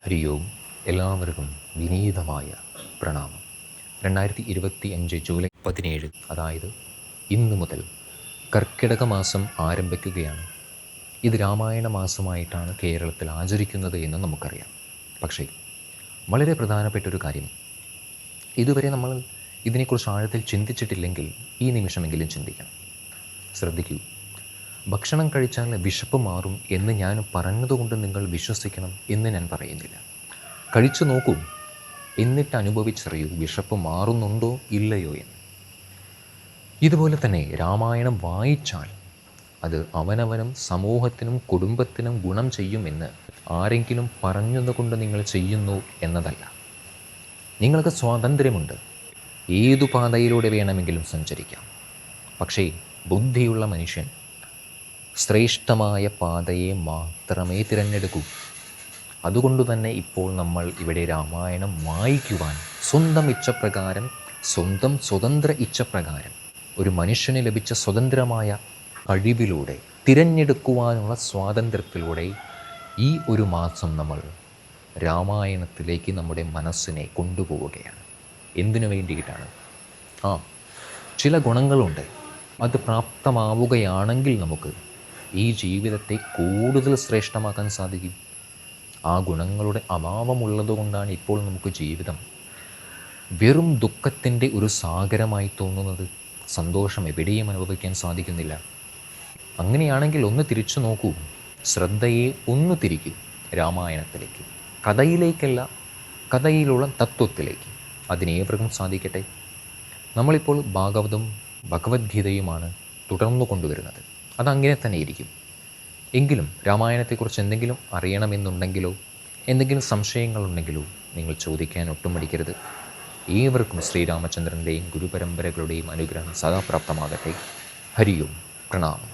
ഹരി ഓം. എല്ലാവർക്കും വിനീതമായ പ്രണാമം. 2025 ജൂലൈ 17, അതായത് ഇന്നു മുതൽ കർക്കിടക മാസം ആരംഭിക്കുകയാണ്. ഇത് രാമായണ മാസമായിട്ടാണ് കേരളത്തിൽ ആചരിക്കുന്നത് എന്ന് നമുക്കറിയാം. പക്ഷേ വളരെ പ്രധാനപ്പെട്ടൊരു കാര്യം, ഇതുവരെ നമ്മൾ ഇതിനെക്കുറിച്ച് ആഴത്തിൽ ചിന്തിച്ചിട്ടില്ലെങ്കിൽ ഈ നിമിഷമെങ്കിലും ചിന്തിക്കണം. ശ്രദ്ധിക്കൂ. ഭക്ഷണം കഴിച്ചാൽ വിശപ്പ് മാറും എന്ന് ഞാൻ പറഞ്ഞതുകൊണ്ട് നിങ്ങൾ വിശ്വസിക്കണം എന്ന് ഞാൻ പറയുന്നില്ല. കഴിച്ചു നോക്കൂ, എന്നിട്ട് അനുഭവിച്ചറിയൂ വിശപ്പ് മാറുന്നുണ്ടോ ഇല്ലയോ എന്ന്. ഇതുപോലെ തന്നെ രാമായണം വായിച്ചാൽ അത് അവനവനും സമൂഹത്തിനും കുടുംബത്തിനും ഗുണം ചെയ്യുമെന്ന് ആരെങ്കിലും പറഞ്ഞതുകൊണ്ട് നിങ്ങൾ ചെയ്യുന്നു എന്നതല്ല. നിങ്ങൾക്ക് സ്വാതന്ത്ര്യമുണ്ട്, ഏതു പാതയിലൂടെ വേണമെങ്കിലും സഞ്ചരിക്കാം. പക്ഷേ ബുദ്ധിയുള്ള മനുഷ്യൻ ശ്രേഷ്ഠമായ പാതയെ മാത്രമേ തിരഞ്ഞെടുക്കൂ. അതുകൊണ്ട് തന്നെ ഇപ്പോൾ നമ്മൾ ഇവിടെ രാമായണം വായിക്കുവാൻ സ്വന്തം ഇച്ഛപ്രകാരം, സ്വന്തം സ്വതന്ത്ര ഇച്ഛപ്രകാരം, ഒരു മനുഷ്യന് ലഭിച്ച സ്വതന്ത്രമായ കഴിവിലൂടെ, തിരഞ്ഞെടുക്കുവാനുള്ള സ്വാതന്ത്ര്യത്തിലൂടെ ഈ ഒരു മാസം നമ്മൾ രാമായണത്തിലേക്ക് നമ്മുടെ മനസ്സിനെ കൊണ്ടുപോവുകയാണ്. എന്തിനു വേണ്ടിയിട്ടാണ്? ചില ഗുണങ്ങളുണ്ട്. അത് പ്രാപ്തമാവുകയാണെങ്കിൽ നമുക്ക് ഈ ജീവിതത്തെ കൂടുതൽ ശ്രേഷ്ഠമാക്കാൻ സാധിക്കും. ആ ഗുണങ്ങളുടെ അഭാവമുള്ളതുകൊണ്ടാണ് ഇപ്പോൾ നമുക്ക് ജീവിതം വെറും ദുഃഖത്തിൻ്റെ ഒരു സാഗരമായി തോന്നുന്നത്. സന്തോഷം എവിടെയും അനുഭവിക്കാൻ സാധിക്കുന്നില്ല. അങ്ങനെയാണെങ്കിൽ ഒന്ന് തിരിച്ചു നോക്കൂ, ശ്രദ്ധയെ ഒന്ന് തിരിക്കൂ രാമായണത്തിലേക്ക്, കഥയിലേക്കല്ല, കഥയിലുള്ള തത്വത്തിലേക്ക്. അതിനേവർക്കും സാധിക്കട്ടെ. നമ്മളിപ്പോൾ ഭാഗവതം, ഭഗവത്ഗീതയുമാണ് തുടർന്നു കൊണ്ടുവരുന്നത്. അതങ്ങനെ തന്നെ ഇരിക്കും. എങ്കിലും രാമായണത്തെക്കുറിച്ച് എന്തെങ്കിലും അറിയണമെന്നുണ്ടെങ്കിലോ എന്തെങ്കിലും സംശയങ്ങളുണ്ടെങ്കിലോ നിങ്ങൾ ചോദിക്കാൻ ഒട്ടും മടിക്കരുത്. ഏവർക്കും ശ്രീരാമചന്ദ്രൻ്റെയും ഗുരുപരമ്പരകളുടെയും അനുഗ്രഹം സദാ പ്രാപ്തമാകട്ടെ. ഹരി ഓം. പ്രണാമം.